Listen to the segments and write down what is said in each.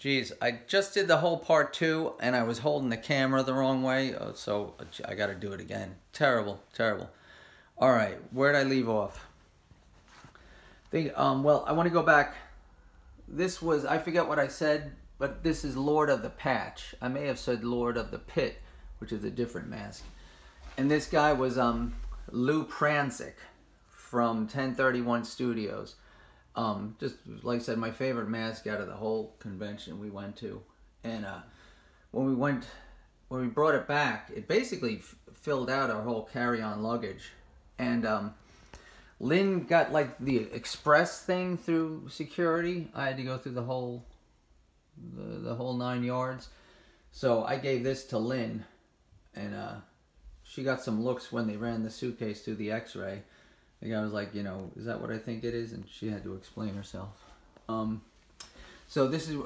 Geez, I just did the whole part 2 and I was holding the camera the wrong way, so I gotta do it again. Terrible, terrible. Alright, where'd I leave off? Well, I want to go back. This was, I forget what I said, but this is Lord of the Patch. I may have said Lord of the Pit, which is a different mask. And this guy was Lou Pransick from 1031 Studios. Just like I said, my favorite mask out of the whole convention we went to. And when we brought it back, it basically filled out our whole carry-on luggage. And Lynn got like the express thing through security. I had to go through the whole 9 yards. So I gave this to Lynn, and she got some looks when they ran the suitcase through the x-ray. The guy was like, you know, is that what I think it is? And she had to explain herself. So this is,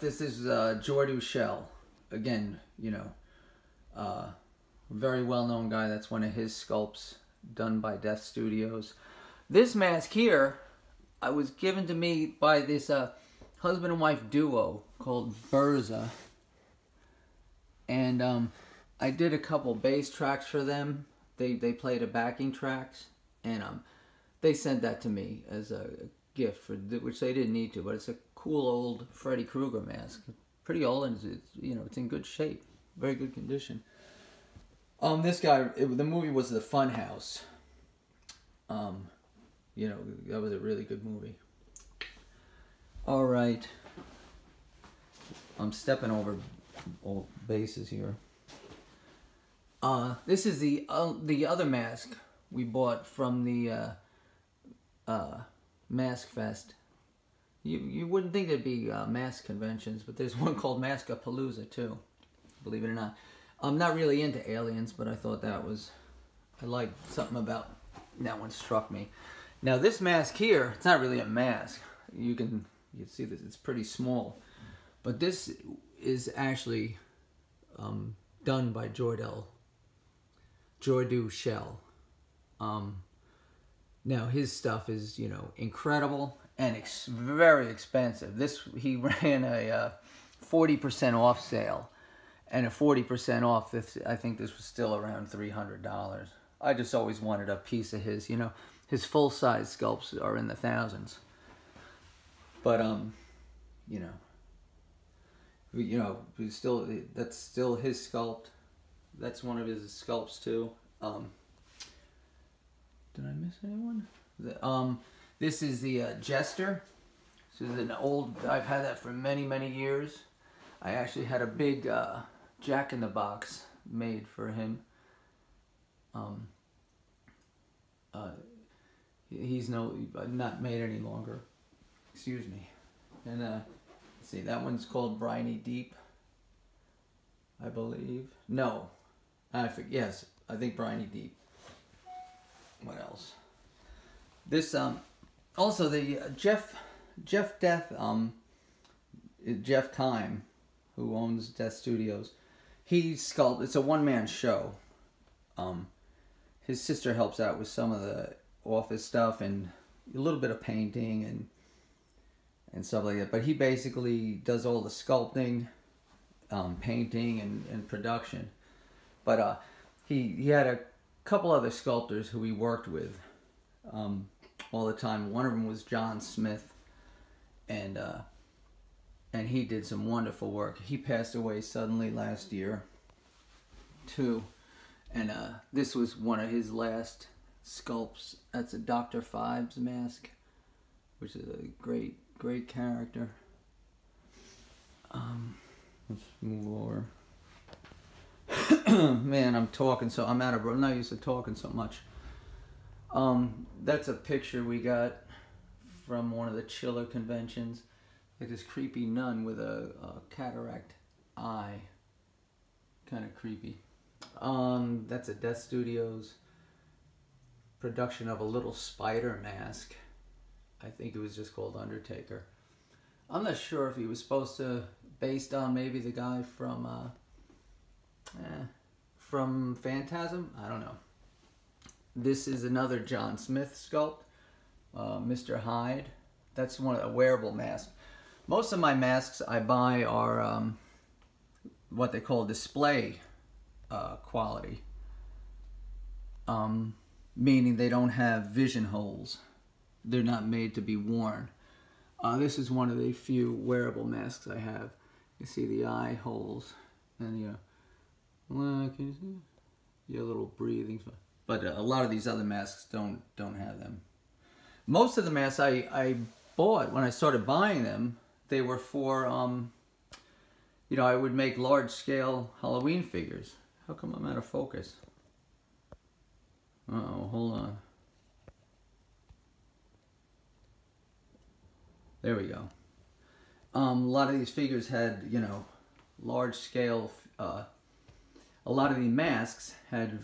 this is Jordu Shell. Again, you know, very well-known guy. That's one of his sculpts done by Death Studios. This mask here, I was given to me by this husband and wife duo called Berza. And I did a couple bass tracks for them. They played a backing tracks. And they sent that to me as a gift, which they didn't need to, but it's a cool old Freddy Krueger mask. Pretty old, and it's, you know, it's in good shape, very good condition. This guy, the movie was The Funhouse. You know, that was a really good movie. All right, I'm stepping over old bases here. This is the other mask we bought from the Mask Fest. You wouldn't think there'd be mask conventions, but there's one called Mask-a-Palooza too, believe it or not. I'm not really into aliens, but I thought that was, I liked something about that one struck me. Now this mask here, it's not really a mask. You see this, it's pretty small, but this is actually done by Jordu Shell. Now his stuff is, you know, incredible and very expensive. He ran a 40% off sale, and a 40% off. I think this was still around $300. I just always wanted a piece of his. You know, his full size sculpts are in the thousands. But you know, that's still his sculpt. That's one of his sculpts too. Did I miss anyone? This is the Jester. This is an old, I've had that for many, many years. I actually had a big Jack-in-the-Box made for him. He's not made any longer. Excuse me. And let's see, that one's called Briny Deep, I believe. No, yes, I think Briny Deep. What else? This also the Jeff Time, who owns Death Studios. He sculpted. It's a one-man show. His sister helps out with some of the office stuff and a little bit of painting and stuff like that. But he basically does all the sculpting, painting, and production. But he had a couple other sculptors who he worked with all the time. One of them was John Smith, and he did some wonderful work. He passed away suddenly last year too, and this was one of his last sculpts. That's a Dr. Phibes Mask, which is a great character. Let's move over. Man, I'm not used to talking so much. That's a picture we got from one of the Chiller conventions. Like this creepy nun with a cataract eye. Kind of creepy. That's a Death Studios production of a little spider mask. I think it was just called Undertaker. I'm not sure if he was supposed to, based on maybe the guy from Phantasm. I don't know. This is another John Smith sculpt, Mr. Hyde. That's a wearable mask. Most of my masks I buy are what they call display quality, meaning they don't have vision holes. They're not made to be worn. This is one of the few wearable masks I have. You see the eye holes and can you see? Your little breathing. But a lot of these other masks don't have them. Most of the masks I bought when I started buying them, they were for I would make large scale Halloween figures. How come I'm out of focus? Uh-oh, hold on. There we go. A lot of these figures had, large scale, a lot of the masks had,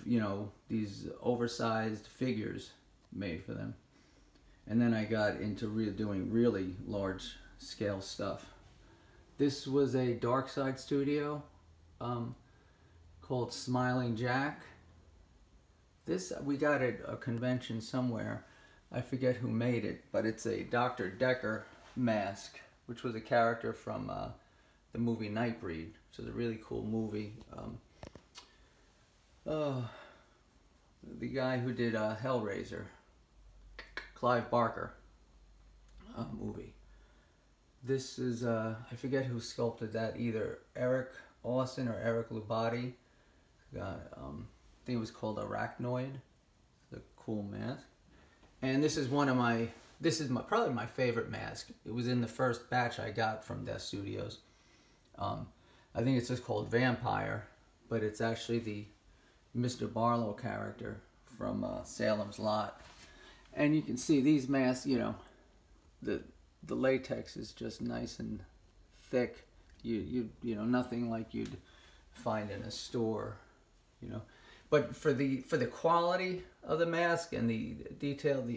these oversized figures made for them. And then I got into doing really large scale stuff. This was a Dark Side studio called Smiling Jack. This we got at a convention somewhere. I forget who made it, but it's a Dr. Decker mask, which was a character from the movie Nightbreed, which is a really cool movie. The guy who did Hellraiser, Clive Barker movie. This is, I forget who sculpted that, either Eric Austin or Eric Lubati. I think it was called Arachnoid. It's a cool mask. And this is probably my favorite mask. It was in the first batch I got from Death Studios. I think it's just called Vampire, but it's actually the Mr. Barlow character from Salem's Lot. And you can see these masks, the latex is just nice and thick. You know, nothing like you'd find in a store, But for the quality of the mask and the detail,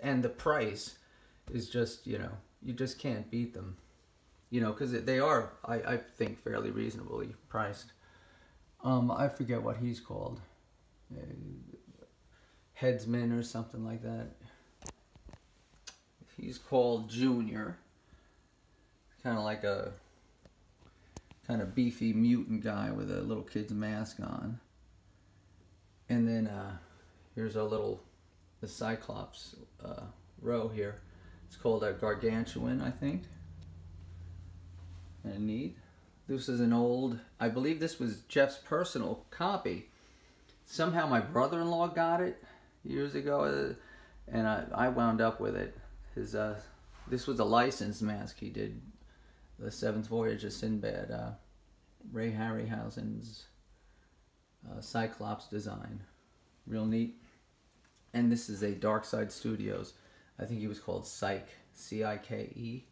and the price is just, you just can't beat them. Because they are, I think, fairly reasonably priced. I forget what he's called. Headsman or something like that. He's called Junior. Kind of like a kind of beefy mutant guy with a little kid's mask on. And then here's the Cyclops row here. It's called a Gargantuan, I think. And neat. This is an old, I believe this was Jeff's personal copy. Somehow my brother-in-law got it years ago, and I wound up with it. This was a licensed mask he did, the Seventh Voyage of Sinbad, Ray Harryhausen's Cyclops design. Real neat. And this is a Dark Side Studios. I think he was called Psyche, C-I-K-E.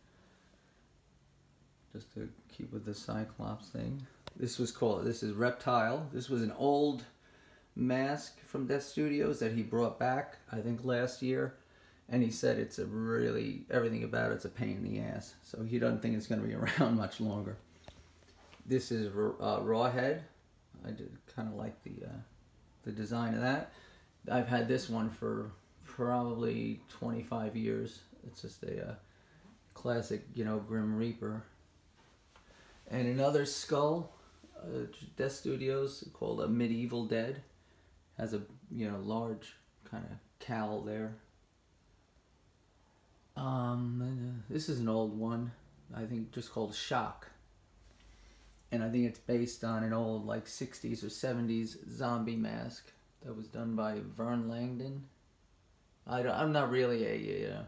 Just to keep with the Cyclops thing. This is Reptile. This was an old mask from Death Studios that he brought back, I think, last year. And he said everything about it's a pain in the ass. So he doesn't think it's going to be around much longer. This is Rawhead. I did kind of like the design of that. I've had this one for probably 25 years. It's just a classic, Grim Reaper. And another skull, Death Studios, called a Medieval Dead. Has a, large kind of cowl there. This is an old one, I think just called Shock. And I think it's based on an old, 60s or 70s zombie mask that was done by Vern Langdon. I'm not really a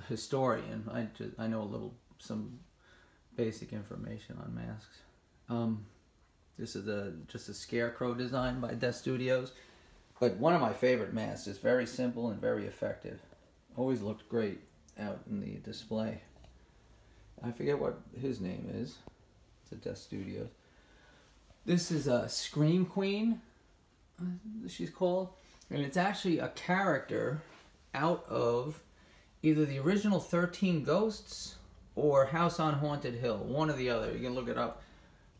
historian. I know some basic information on masks. This is just a scarecrow design by Death Studios. But one of my favorite masks is very simple and very effective. Always looked great out in the display. I forget what his name is. It's a Death Studios. This is a Scream Queen, she's called. And it's actually a character out of either the original 13 Ghosts or House on Haunted Hill. One or the other. You can look it up.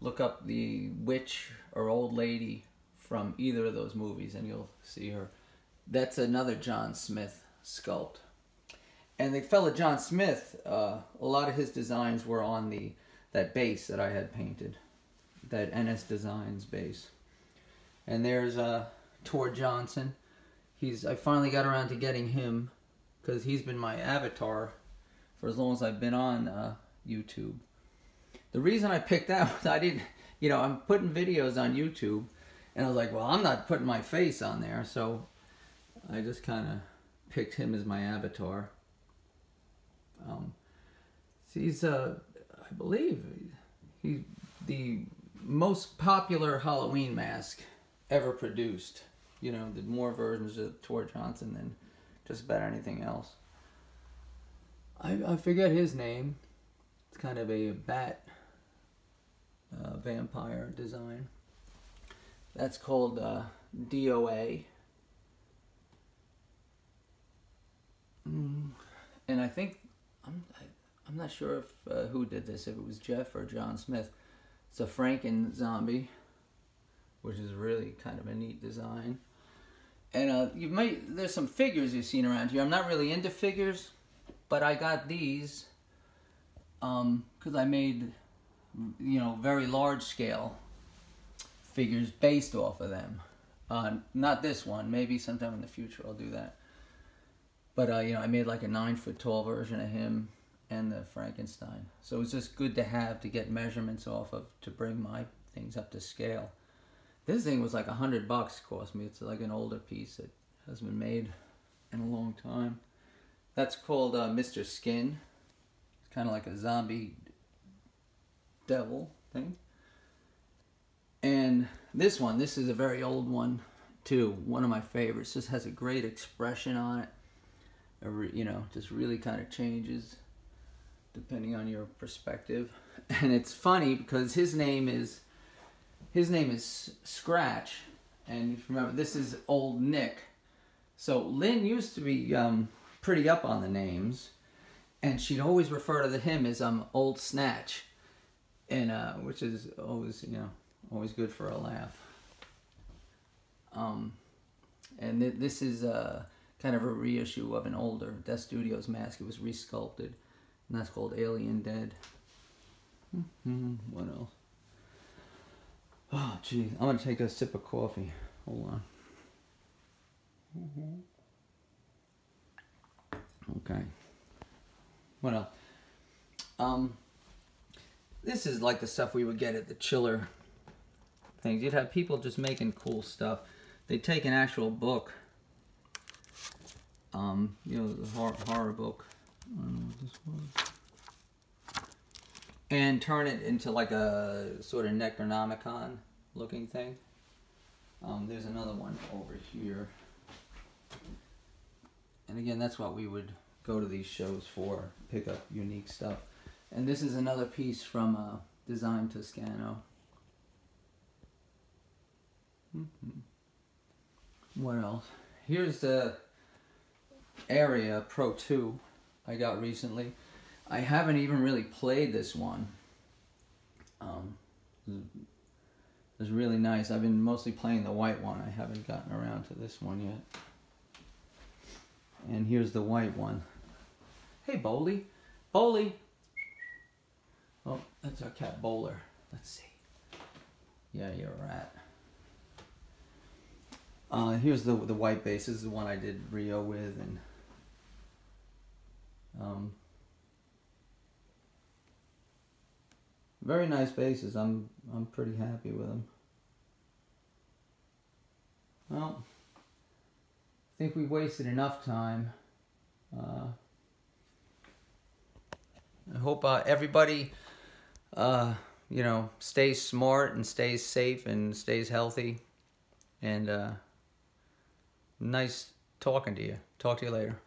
Look up the witch or old lady from either of those movies and you'll see her. That's another John Smith sculpt. And the fella John Smith, a lot of his designs were on that base that I had painted, that NS Designs base. And there's Tor Johnson. I finally got around to getting him because he's been my avatar for as long as I've been on YouTube. The reason I picked that was I'm putting videos on YouTube, and I was like, well, I'm not putting my face on there, so I just kind of picked him as my avatar. He's, I believe, he's the most popular Halloween mask ever produced. Did more versions of Tor Johnson than just about anything else. I forget his name. It's kind of a bat vampire design. That's called DOA. And I think I'm not sure if who did this, if it was Jeff or John Smith. It's a Franken zombie, which is really kind of a neat design. And there's some figures you've seen around here. I'm not really into figures, but I got these because I made very large scale figures based off of them. Not this one. Maybe sometime in the future I'll do that. But I made like a 9-foot tall version of him and the Frankenstein. So it's just good to have to get measurements off of to bring my things up to scale. This thing was like $100 cost me. It's like an older piece that hasn't been made in a long time. That's called Mr. Skin. It's kind of like a zombie devil thing. And this is a very old one too. One of my favorites. Just has a great expression on it. Just really kind of changes depending on your perspective. And it's funny because his name is Scratch, and if you remember, this is Old Nick. So Lynn used to be pretty up on the names, and she'd always refer to him as Old Snatch, and which is always always good for a laugh. And this is kind of a reissue of an older Death Studios mask. It was resculpted, and that's called Alien Dead. What else? Oh, geez. I'm going to take a sip of coffee. Hold on. Okay. What else? This is like the stuff we would get at the chiller things. You'd have people just making cool stuff. They'd take an actual book. The horror book. I don't know what this was. And turn it into like a sort of Necronomicon looking thing. There's another one over here. And again, that's what we would go to these shows for, pick up unique stuff. And this is another piece from Design Toscano. What else? Here's the Area Pro 2 I got recently. I haven't even really played this one. It's really nice. I've been mostly playing the white one. I haven't gotten around to this one yet. And here's the white one. Hey, Bowley. Bowley! Oh, that's our cat, Bowler. Let's see. Yeah, you're a rat. Here's the white base. This is the one I did Rio with, and very nice bases. I'm pretty happy with them. Well, I think we wasted enough time. I hope everybody, stays smart and stays safe and stays healthy. And nice talking to you. Talk to you later.